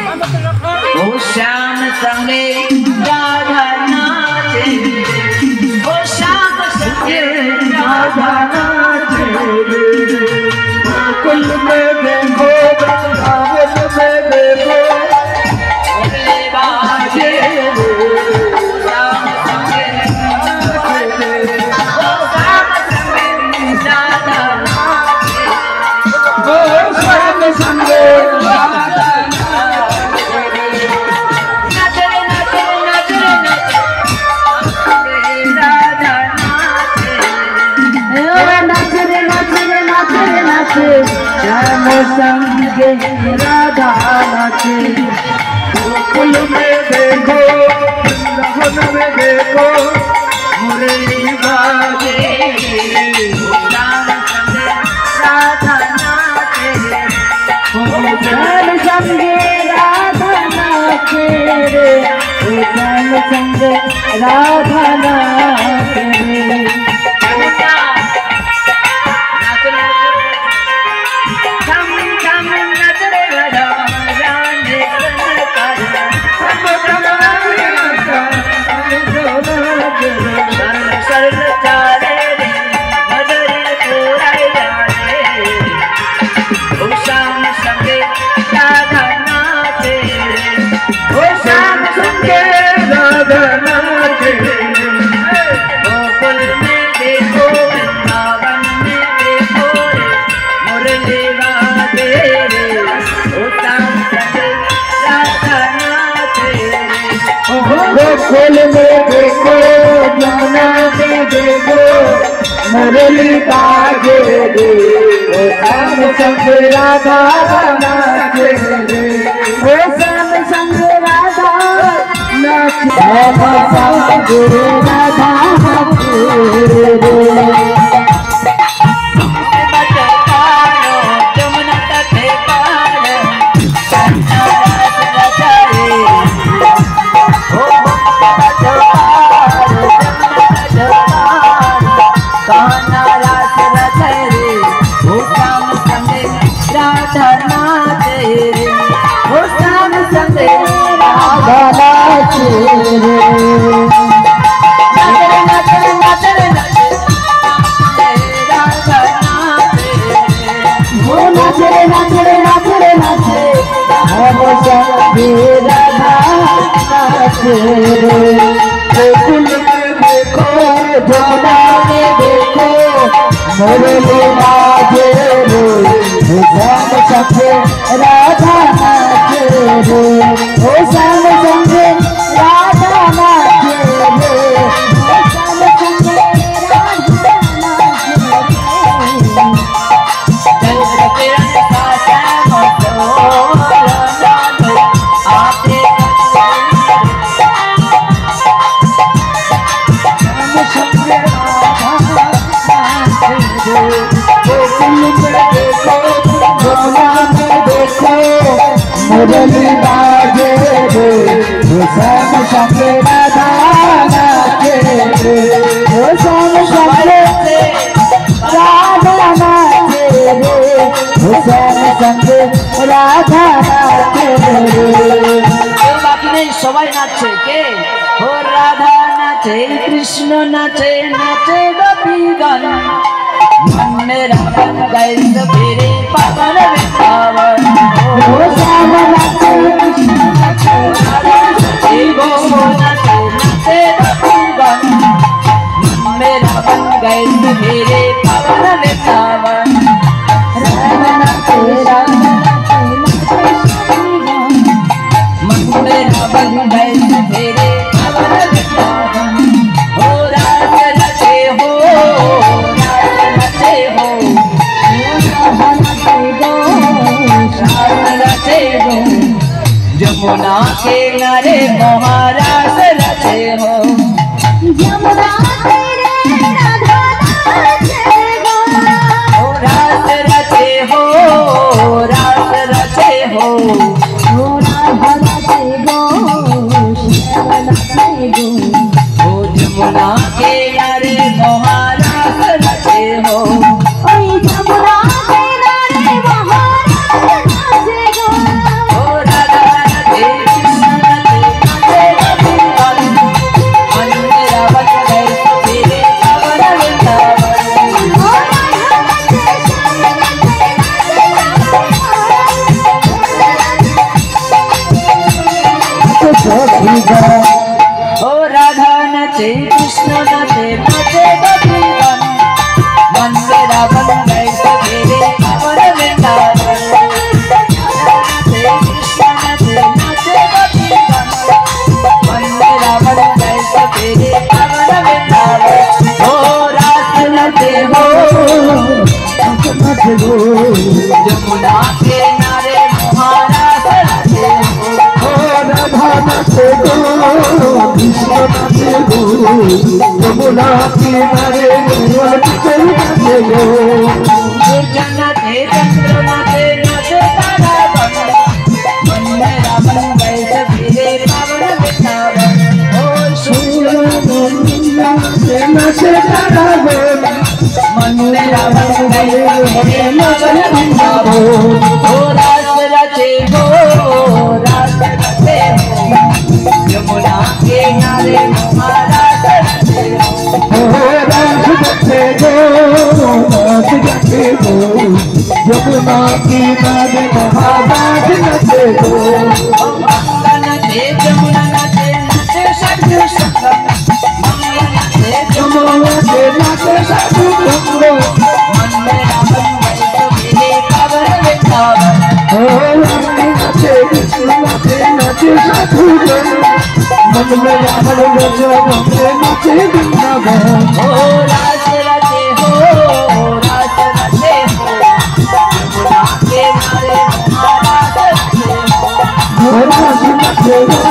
ओ श्याम संगे राधा नाचे, ओ श्याम संगे राधा नाचे। कुल में देखो वृंदावन में देखो मुरली बाजे, श्याम संगे नाचे, ओ श्याम संगे राधा नाचे, ओ श्याम संगे राधा श्याम संगे राधा नाचे। गोकुल में देखो वृंदावन में देखो मुरली बाजे, श्याम संगे राधा नाचे, श्याम संगे राधा नाचे रे, श्याम संगे राधा नाचे रे। गोकुल में देखो यमुना में देखो मुरली बाजे रे, ओ श्याम संग राधा नाचे रे, ओ श्याम संग राधा नाचे, श्याम संग राधा नाचे रे। गोकुल में देखो जमुना में देखो मुरली बाजे रे, श्याम संगे राधा नाचे रे, ओ श्याम संगे राधा नाचे रे, ओ श्याम संगे राधा मुरली बाजे रे, श्याम संगे राधा नाचे रे, ओ श्याम संगे राधा नाचे रे, ओ श्याम संगे राधा नाचे रे। बाकी नहीं सबाई नाचे के, हो राधा नाचे कृष्ण नाचे, नाचे गोपीगण मन मेरा बन गए सवेरे पावन वृंदावन। ओ श्याम नाचे कृष्ण नाचे राधा नाचे, नाचे नाचे गोपीगण मन मेरा बन गए सवेरे पावन वृंदावन। राधा नाचे राधा नाचे मन मेरा बन गए सवेरे पावन वृंदावन। हो रास रचे हो, यमुना के किनारे महारास रचे हो, यमुना तेरे राधा नाचे गो, रास रचे हो, रास रचे हो, राधा नाचे गो, श्याम नाचे गो, यमुना के किनारे महारास रचे हो, यमुना तेरे महारास नाचे गो, राधा गोपिका ओ राधा नाचे कृष्ण नाचे नाचे गोपीगण मंदिरा बन गए सवेरे पावन वृंदावन नाचे कृष्ण नाचे नाचे गोपीगण मंदिरा बन गए सवेरे पावन वृंदावन ओ रास नाचे हो जमुना के नारे महाराज नाचे हो राधा नाचे गो कृष्ण नाचे गो यमुना किनारे नाचे गो नाचे चंद्र नाचे नाचे तारा बन मंदिरा बन गए सवेरे पावन वृंदावन ओ सूर्य नाचे तारा बन मंदिरा बन गए सवेरे पावन वृंदावन ओ रास रचे हो रास रचे हो यमुना के नारे महाराज रचे हो रास रचे गो यमुना किनारे महाराज नचे गो गंगा नचे जमुना नचे नचे साधु संगम गंगा नचे यमुना के नाचे साधु गंगो मंदिरा बन गए सवेरे पावन वृंदावन ओ नाचे कृष्ण नाचे साधु गंगो मंदिरा बन गए नाचे वृंदावन ओ रास रचे हो रास रचे हो यमुना के नारे महाराज रचे हो रास नचे गो